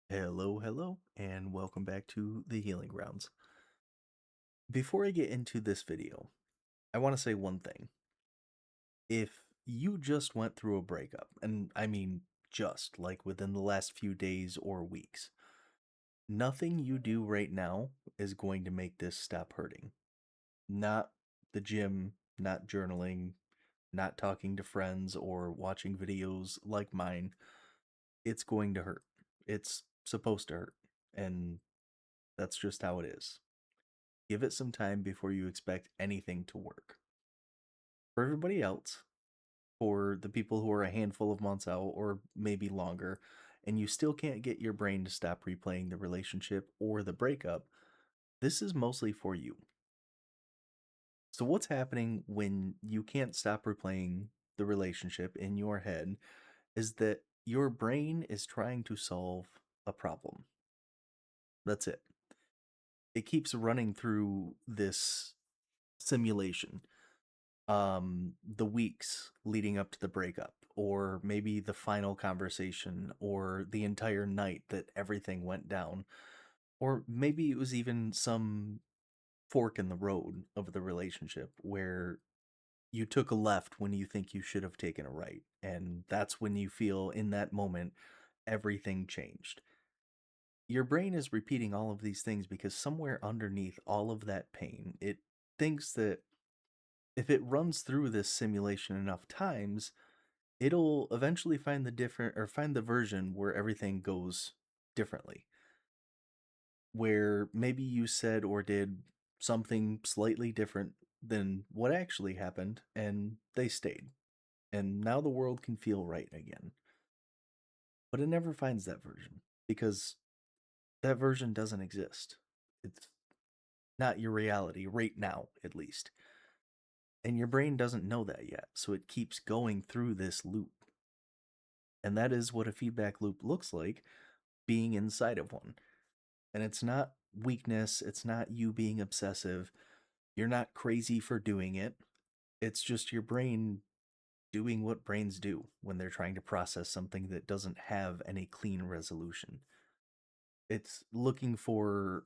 Hello, hello, and welcome back to the Healing Grounds. Before I get into this video, I want to say one thing. If you just went through a breakup, and I mean just like within the last few days or weeks, nothing you do right now is going to make this stop hurting. Not the gym, not journaling, not talking to friends or watching videos like mine. It's going to hurt. It's supposed to hurt. And that's just how it is. Give it some time before you expect anything to work. For everybody else, for the people who are a handful of months out or maybe longer, and you still can't get your brain to stop replaying the relationship or the breakup, this is mostly for you. So, what's happening when you can't stop replaying the relationship in your head is that your brain is trying to solve a problem. That's it. It keeps running through this simulation the weeks leading up to the breakup, or maybe the final conversation, or the entire night that everything went down, or maybe it was even some fork in the road of the relationship where you took a left when you think you should have taken a right, and that's when you feel in that moment everything changed. Your brain is repeating all of these things because somewhere underneath all of that pain, it thinks that if it runs through this simulation enough times, it'll eventually find the different or find the version where everything goes differently. Where maybe you said or did something slightly different than what actually happened and they stayed. And now the world can feel right again. But it never finds that version because that version doesn't exist. It's not your reality right now, at least. And your brain doesn't know that yet, so it keeps going through this loop. And that is what a feedback loop looks like being inside of one. And it's not weakness, it's not you being obsessive. You're not crazy for doing it. It's just your brain doing what brains do when they're trying to process something that doesn't have any clean resolution. It's looking for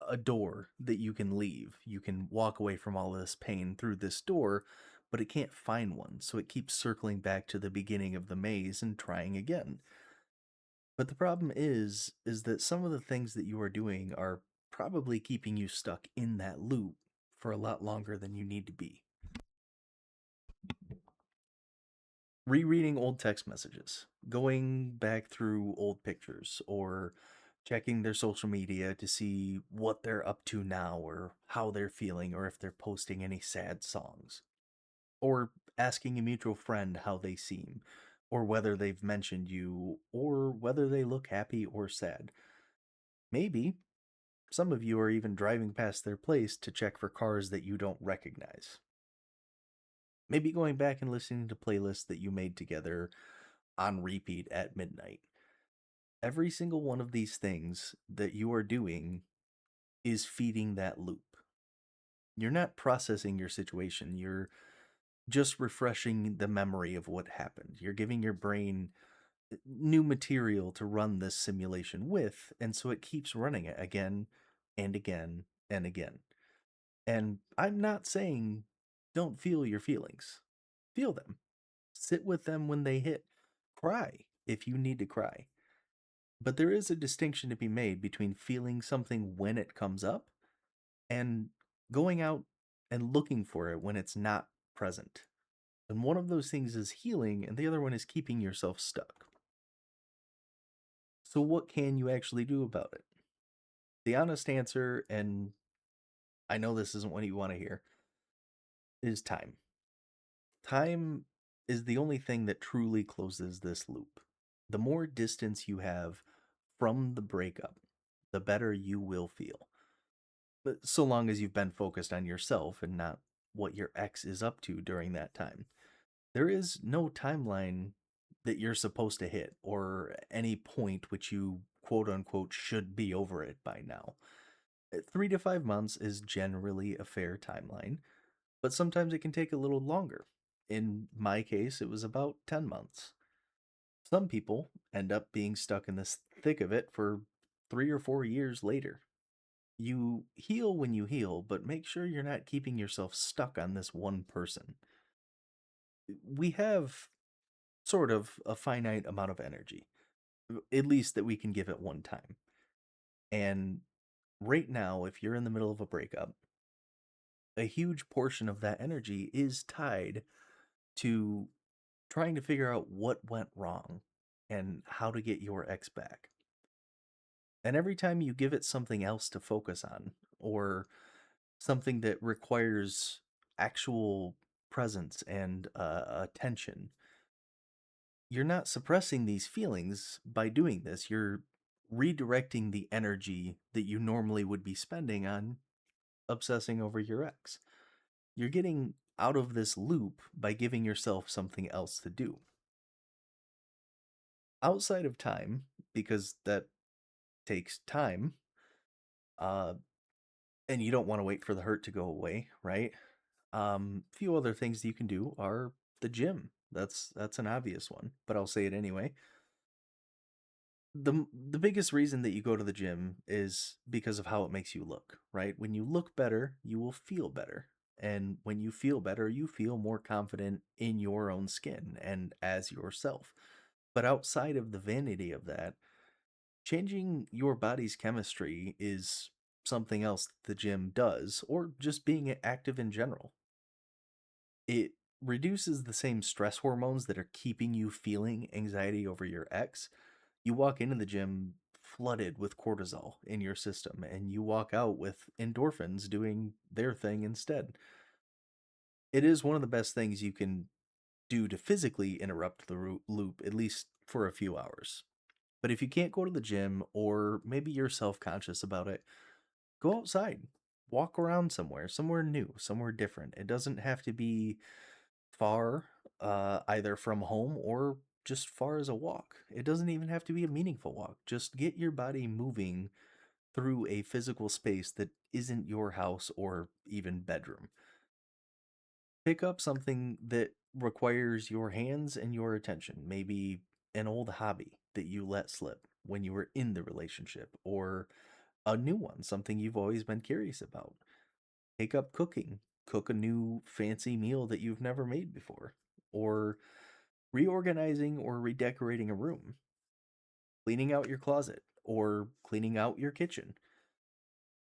a door that you can leave. You can walk away from all this pain through this door, but it can't find one. So it keeps circling back to the beginning of the maze and trying again. But the problem is that some of the things that you are doing are probably keeping you stuck in that loop for a lot longer than you need to be. Rereading old text messages, going back through old pictures, or checking their social media to see what they're up to now or how they're feeling or if they're posting any sad songs, or asking a mutual friend how they seem, or whether they've mentioned you, or whether they look happy or sad. Maybe some of you are even driving past their place to check for cars that you don't recognize. Maybe going back and listening to playlists that you made together on repeat at midnight. Every single one of these things that you are doing is feeding that loop. You're not processing your situation, you're just refreshing the memory of what happened. You're giving your brain new material to run this simulation with, and so it keeps running it again and again and again. And I'm not saying don't feel your feelings. Feel them. Sit with them when they hit. Cry if you need to cry. But there is a distinction to be made between feeling something when it comes up and going out and looking for it when it's not present. And one of those things is healing, and the other one is keeping yourself stuck. So, what can you actually do about it? The honest answer, and I know this isn't what you want to hear, is time. Time is the only thing that truly closes this loop. The more distance you have from the breakup, the better you will feel. But so long as you've been focused on yourself and not what your ex is up to during that time. There is no timeline that you're supposed to hit or any point which you quote unquote should be over it by now. 3 to 5 months is generally a fair timeline, but sometimes it can take a little longer. In my case, it was about 10 months. Some people end up being stuck in this thick of it for 3 or 4 years later. You heal when you heal, but make sure you're not keeping yourself stuck on this one person. We have sort of a finite amount of energy, at least that we can give at one time. And right now, if you're in the middle of a breakup, a huge portion of that energy is tied to trying to figure out what went wrong and how to get your ex back. And every time you give it something else to focus on, or something that requires actual presence and attention, you're not suppressing these feelings by doing this. You're redirecting the energy that you normally would be spending on obsessing over your ex. You're getting out of this loop by giving yourself something else to do. Outside of time, because that takes time, uh, and you don't want to wait for the hurt to go away, right? Few other things you can do are the gym. That's an obvious one, but I'll say it anyway. The biggest reason that you go to the gym is because of how it makes you look, right? When you look better, you will feel better. And when you feel better, you feel more confident in your own skin and as yourself. But outside of the vanity of that, changing your body's chemistry is something else the gym does, or just being active in general. It reduces the same stress hormones that are keeping you feeling anxiety over your ex. You walk into the gym flooded with cortisol in your system, and you walk out with endorphins doing their thing instead. It is one of the best things you can do to physically interrupt the loop, at least for a few hours. But if you can't go to the gym, or maybe you're self conscious about it, go outside. Walk around somewhere new, somewhere different. It doesn't have to be far, either from home or just far as a walk. It doesn't even have to be a meaningful walk. Just get your body moving through a physical space that isn't your house or even bedroom. Pick up something that requires your hands and your attention. Maybe an old hobby that you let slip when you were in the relationship, or a new one, something you've always been curious about. Take up cooking. Cook a new fancy meal that you've never made before, or reorganizing or redecorating a room, cleaning out your closet, or cleaning out your kitchen,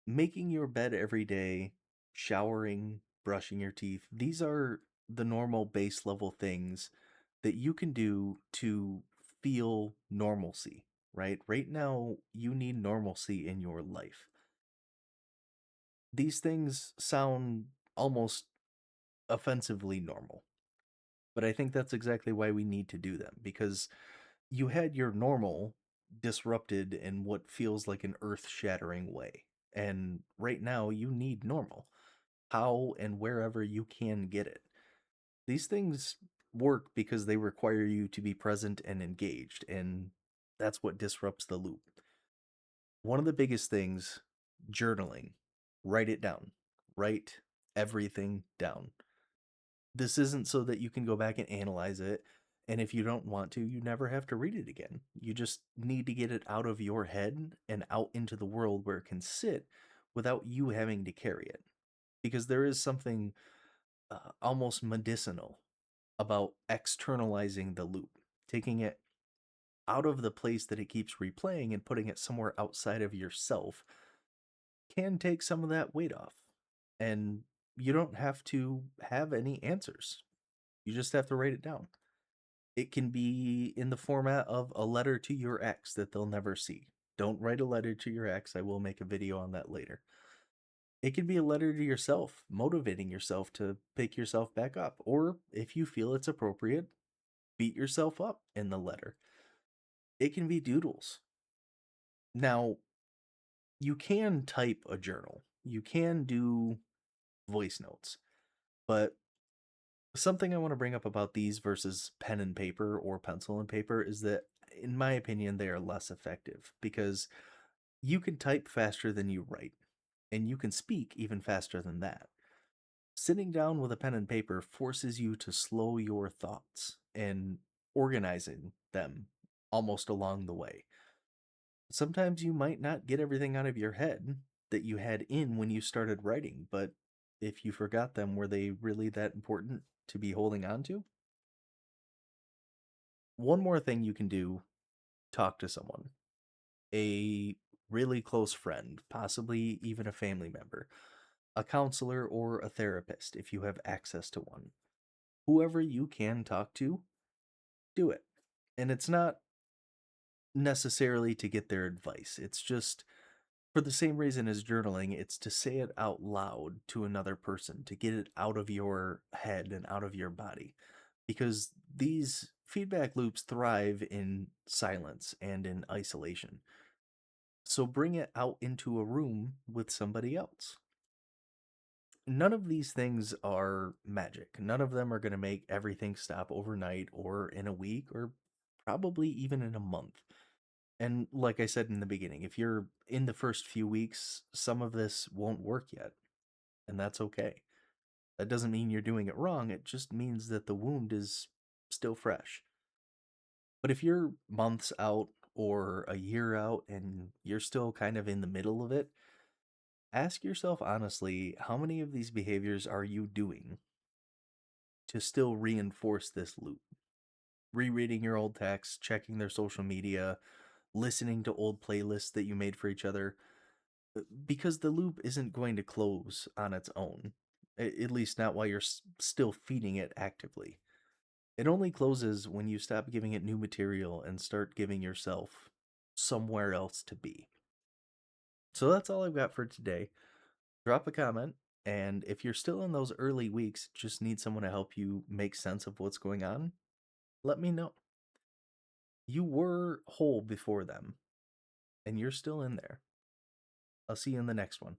making your bed every day, showering, brushing your teeth. These are the normal base level things that you can do to feel normalcy, right? Right now, you need normalcy in your life. These things sound almost offensively normal, but I think that's exactly why we need to do them, because you had your normal disrupted in what feels like an earth shattering way. And right now, you need normal. How and wherever you can get it. These things work because they require you to be present and engaged, and that's what disrupts the loop. One of the biggest things, journaling. Write it down. Write everything down. This isn't so that you can go back and analyze it. And if you don't want to, you never have to read it again. You just need to get it out of your head and out into the world where it can sit without you having to carry it. Because there is something almost medicinal about externalizing the loop, taking it out of the place that it keeps replaying and putting it somewhere outside of yourself can take some of that weight off. And you don't have to have any answers. You just have to write it down. It can be in the format of a letter to your ex that they'll never see. Don't write a letter to your ex. I will make a video on that later. It can be a letter to yourself, motivating yourself to pick yourself back up. Or if you feel it's appropriate, beat yourself up in the letter. It can be doodles. Now, you can type a journal, you can do voice notes, but something I want to bring up about these versus pen and paper or pencil and paper is that, in my opinion, they are less effective because you can type faster than you write, and you can speak even faster than that. Sitting down with a pen and paper forces you to slow your thoughts and organizing them almost along the way. Sometimes you might not get everything out of your head that you had in when you started writing, but if you forgot them, were they really that important to be holding on to? One more thing you can do: talk to someone, a really close friend, possibly even a family member, a counselor, or a therapist if you have access to one. Whoever you can talk to, do it. And it's not necessarily to get their advice, it's just for the same reason as journaling, it's to say it out loud to another person, to get it out of your head and out of your body. Because these feedback loops thrive in silence and in isolation. So bring it out into a room with somebody else. None of these things are magic. None of them are going to make everything stop overnight or in a week or probably even in a month. And like I said in the beginning, if you're in the first few weeks, some of this won't work yet, and that's okay. That doesn't mean you're doing it wrong, it just means that the wound is still fresh. But if you're months out or a year out and you're still kind of in the middle of it, ask yourself honestly, how many of these behaviors are you doing to still reinforce this loop? Rereading your old texts, checking their social media, listening to old playlists that you made for each other, because the loop isn't going to close on its own, at least not while you're still feeding it actively. It only closes when you stop giving it new material and start giving yourself somewhere else to be. So that's all I've got for today. Drop a comment, and if you're still in those early weeks, just need someone to help you make sense of what's going on, let me know. You were whole before them, and you're still in there. I'll see you in the next one.